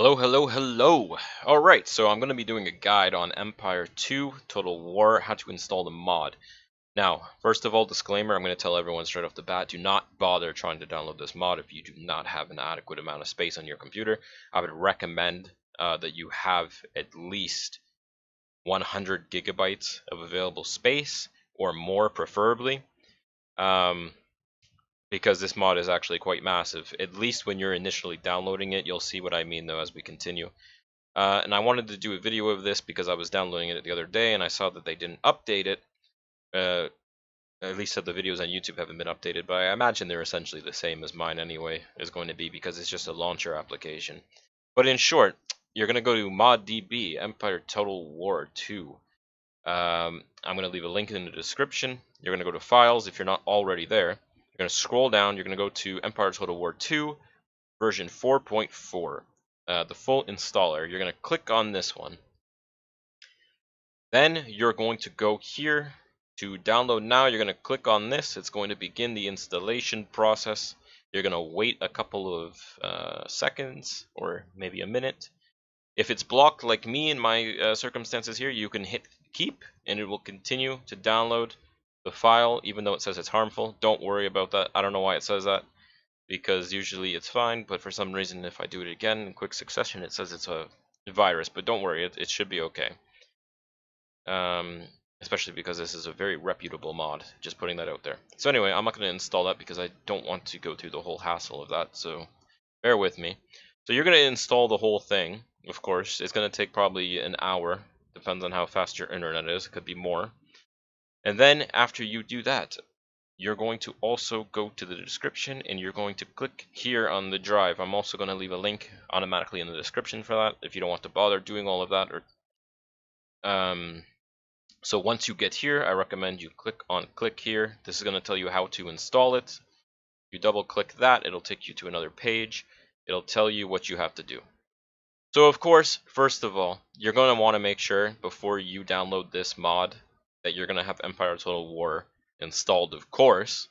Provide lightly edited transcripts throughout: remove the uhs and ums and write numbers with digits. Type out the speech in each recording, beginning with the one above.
Hello, hello, hello! Alright, so I'm going to be doing a guide on Empire 2 Total War, how to install the mod. Now, first of all, disclaimer, I'm going to tell everyone straight off the bat, do not bother trying to download this mod if you do not have an adequate amount of space on your computer. I would recommend that you have at least 100 gigabytes of available space, or more preferably. Because this mod is actually quite massive. At least when you're initially downloading it, you'll see what I mean though as we continue. And I wanted to do a video of this because I was downloading it the other day and I saw that they didn't update it. At least that the videos on YouTube haven't been updated, but I imagine they're essentially the same as mine anyway, is going to be, because it's just a launcher application. But in short, you're going to go to Moddb, Empire Total War 2. I'm going to leave a link in the description. You're going to go to Files if you're not already there. You're going to scroll down, you're going to go to Empire Total War 2, version 4.4. The full installer. You're going to click on this one. Then you're going to go here to download now. You're going to click on this. It's going to begin the installation process. You're going to wait a couple of seconds or maybe a minute. If it's blocked like me in my circumstances here, you can hit keep and it will continue to download the file even though it says it's harmful. Don't worry about that. I don't know why it says that, because usually it's fine, but for some reason if I do it again in quick succession it says it's a virus, but don't worry, it should be okay. Especially because this is a very reputable mod, just putting that out there. So anyway, I'm not going to install that because I don't want to go through the whole hassle of that, so bear with me. So you're going to install the whole thing, of course. It's going to take probably an hour, depends on how fast your internet is, it could be more. And then after you do that, you're going to also go to the description and you're going to click here on the drive. I'm also going to leave a link automatically in the description for that if you don't want to bother doing all of that. So once you get here, I recommend you click here. This is going to tell you how to install it. You double click that, it'll take you to another page. It'll tell you what you have to do. So of course, first of all, you're going to want to make sure before you download this mod that you're going to have Empire Total War installed, of course,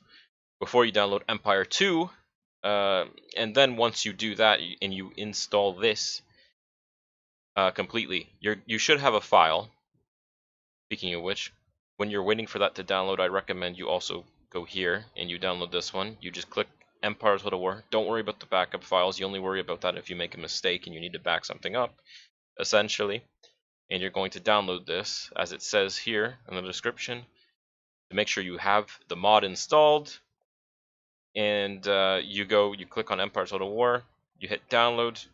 before you download Empire 2. And then once you do that and you install this completely, you should have a file. Speaking of which, when you're waiting for that to download, I recommend you also go here and you download this one. You just click Empire Total War. Don't worry about the backup files. You only worry about that if you make a mistake and you need to back something up, essentially. And you're going to download this, as it says here in the description, to make sure you have the mod installed. And you click on Empire Total War, you hit download,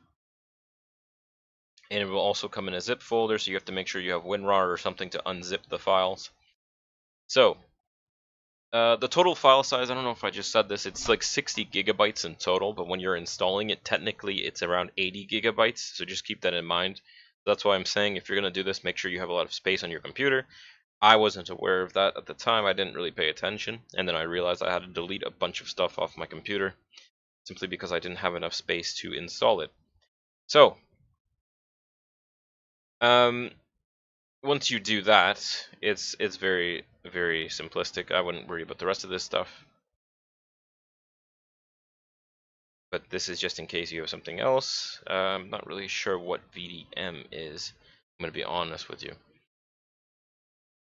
and it will also come in a zip folder, so you have to make sure you have WinRAR or something to unzip the files. So the total file size, I don't know if I just said this, it's like 60 gigabytes in total, but when you're installing it, technically it's around 80 gigabytes, so just keep that in mind. That's why I'm saying if you're going to do this, make sure you have a lot of space on your computer. I wasn't aware of that at the time. I didn't really pay attention, and then I realized I had to delete a bunch of stuff off my computer simply because I didn't have enough space to install it. So once you do that, it's very, very simplistic. I wouldn't worry about the rest of this stuff. But this is just in case you have something else. I'm not really sure what VDM is. I'm going to be honest with you.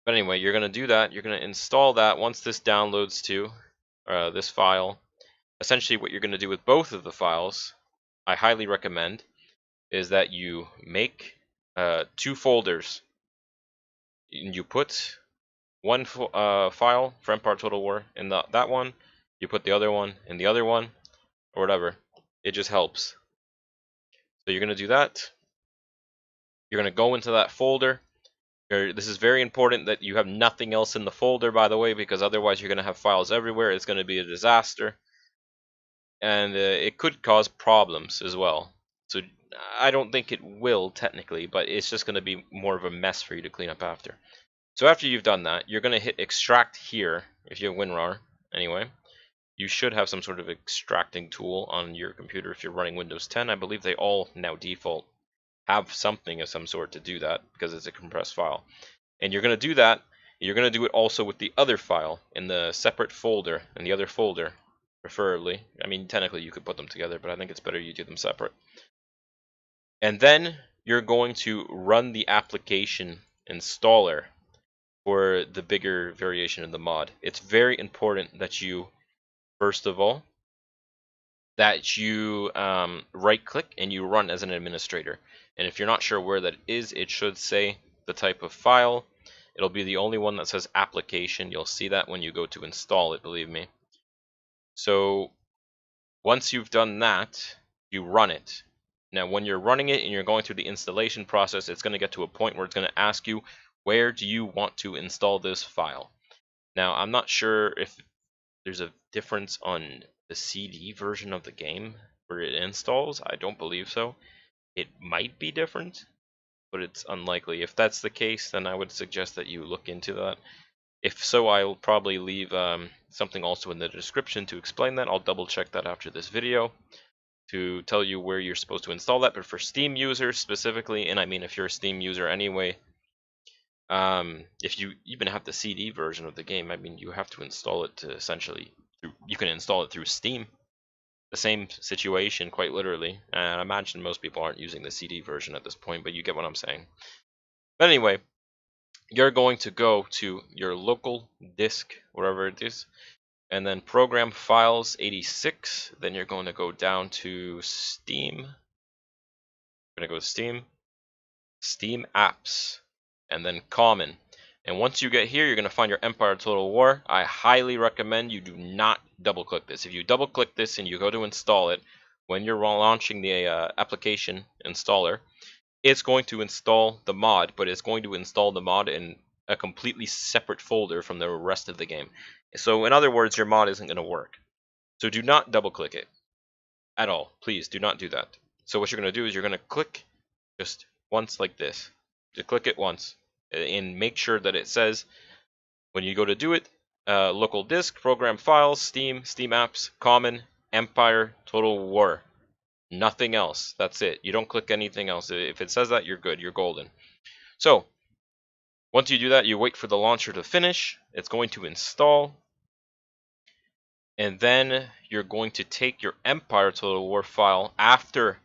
But anyway, you're going to do that. You're going to install that. Once this downloads to this file, essentially what you're going to do with both of the files, I highly recommend, is that you make 2 folders. And you put one file for Empire Total War in that one. You put the other one in the other one, or whatever. It just helps. So you're going to do that. You're going to go into that folder. This is very important that you have nothing else in the folder, by the way, because otherwise you're going to have files everywhere. It's going to be a disaster. And it could cause problems as well. So I don't think it will technically, but it's just going to be more of a mess for you to clean up after. So after you've done that, you're going to hit extract here, if you have WinRAR anyway. You should have some sort of extracting tool on your computer if you're running Windows 10. I believe they all now default have something of some sort to do that because it's a compressed file. And you're going to do that. You're going to do it also with the other file in the separate folder, in the other folder, preferably. I mean, technically you could put them together, but I think it's better you do them separate. And then you're going to run the application installer for the bigger variation of the mod. It's very important that you, first of all, that you right click and you run as an administrator. And if you're not sure where that is, it should say the type of file. It'll be the only one that says application. You'll see that when you go to install it, believe me. So once you've done that, you run it. Now when you're running it and you're going through the installation process, it's going to get to a point where it's going to ask you, where do you want to install this file? Now I'm not sure if there's a difference on the CD version of the game where it installs. I don't believe so. It might be different, but it's unlikely. If that's the case, then I would suggest that you look into that. If so, I'll probably leave something also in the description to explain that. I'll double check that after this video to tell you where you're supposed to install that. But for Steam users specifically, and I mean if you're a Steam user anyway, if you even have the CD version of the game, I mean you have to install it to essentially, you can install it through Steam. The same situation, quite literally. And I imagine most people aren't using the CD version at this point, but you get what I'm saying. But anyway, you're going to go to your local disk, wherever it is, and then program files 86. Then you're going to go down to Steam. You're going to go to Steam, Steam apps, and then common. And once you get here, you're going to find your Empire Total War. I highly recommend you do not double click this. If you double click this and you go to install it, when you're launching the application installer, it's going to install the mod, but it's going to install the mod in a completely separate folder from the rest of the game. So in other words, your mod isn't going to work. So do not double click it at all. Please do not do that. So what you're going to do is you're going to click just once like this. Just click it once and make sure that it says, when you go to do it, local disk, program files, Steam, Steam apps, common, Empire, Total War. Nothing else. That's it. You don't click anything else. If it says that, you're good. You're golden. So once you do that, you wait for the launcher to finish. It's going to install. And then you're going to take your Empire Total War file after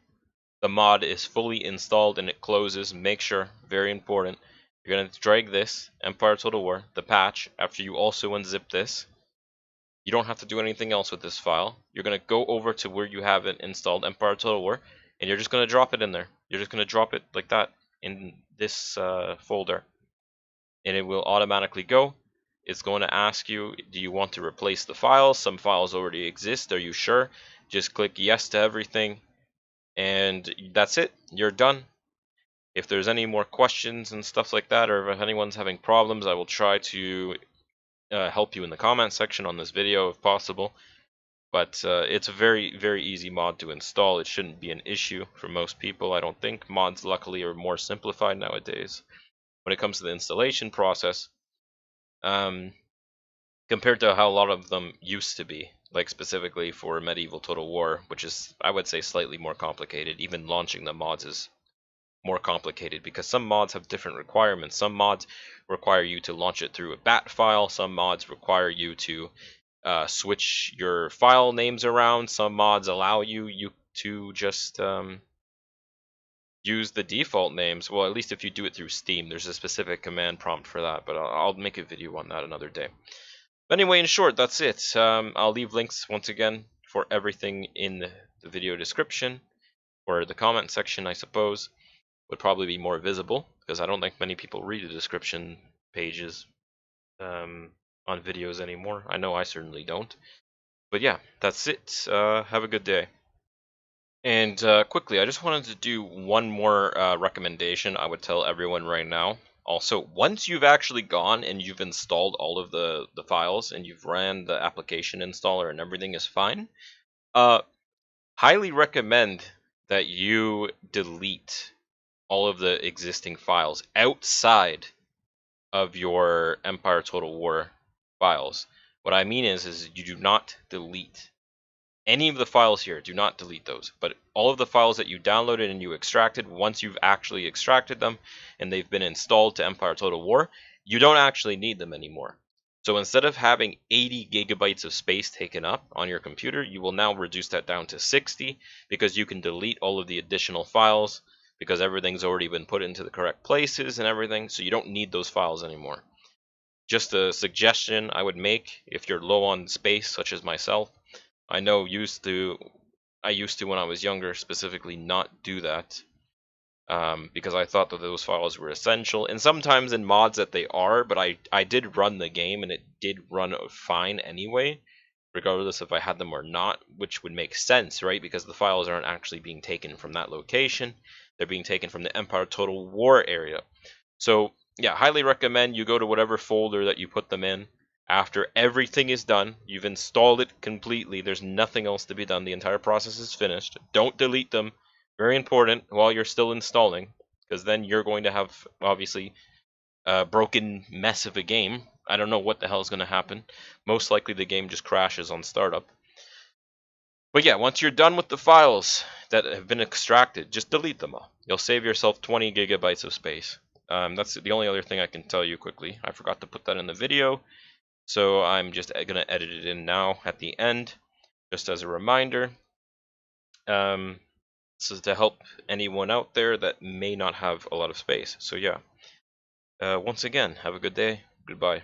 the mod is fully installed and it closes. Make sure, very important, you're going to drag this Empire Total War, the patch, after you also unzip this. You don't have to do anything else with this file. You're going to go over to where you have it installed, Empire Total War, and you're just going to drop it in there. You're just going to drop it like that in this folder, and it will automatically go. It's going to ask you, do you want to replace the files? Some files already exist. Are you sure? Just click yes to everything, and that's it. You're done. If there's any more questions and stuff like that, or if anyone's having problems, I will try to help you in the comment section on this video if possible. But it's a very, very easy mod to install. It shouldn't be an issue for most people, I don't think. Mods, luckily, are more simplified nowadays when it comes to the installation process, compared to how a lot of them used to be. Like specifically for Medieval Total War, which is, I would say, slightly more complicated. Even launching the mods is more complicated because some mods have different requirements. Some mods require you to launch it through a bat file. Some mods require you to switch your file names around. Some mods allow you to just use the default names. Well, at least if you do it through Steam, there's a specific command prompt for that, but I'll make a video on that another day. But anyway, in short, that's it. I'll leave links once again for everything in the video description, or the comment section, I suppose, would probably be more visible, because I don't think many people read the description pages on videos anymore. I know I certainly don't. But yeah, that's it. Have a good day. And quickly, I just wanted to do one more recommendation I would tell everyone right now. Also, once you've actually gone and you've installed all of the files and you've ran the application installer and everything is fine, highly recommend that you delete all of the existing files outside of your Empire Total War files. What I mean is you do not delete any of the files here. Do not delete those. But all of the files that you downloaded and you extracted, once you've actually extracted them and they've been installed to Empire Total War, you don't actually need them anymore. So instead of having 80 gigabytes of space taken up on your computer, you will now reduce that down to 60, because you can delete all of the additional files because everything's already been put into the correct places and everything, so you don't need those files anymore. Just a suggestion I would make if you're low on space, such as myself. I know I used to when I was younger specifically not do that, because I thought that those files were essential, and sometimes in mods that they are, but I did run the game and it did run fine anyway, regardless if I had them or not, which would make sense, right? Because the files aren't actually being taken from that location, they're being taken from the Empire Total War area. So yeah, highly recommend you go to whatever folder that you put them in. After everything is done, you've installed it completely, there's nothing else to be done, the entire process is finished. Don't delete them, very important, while you're still installing, because then you're going to have, obviously, a broken mess of a game. I don't know what the hell is going to happen. Most likely the game just crashes on startup. But yeah, once you're done with the files that have been extracted, just delete them all. You'll save yourself 20 gigabytes of space. That's the only other thing I can tell you quickly. I forgot to put that in the video, so I'm just going to edit it in now at the end, just as a reminder. This is to help anyone out there that may not have a lot of space. So yeah, once again, have a good day. Goodbye.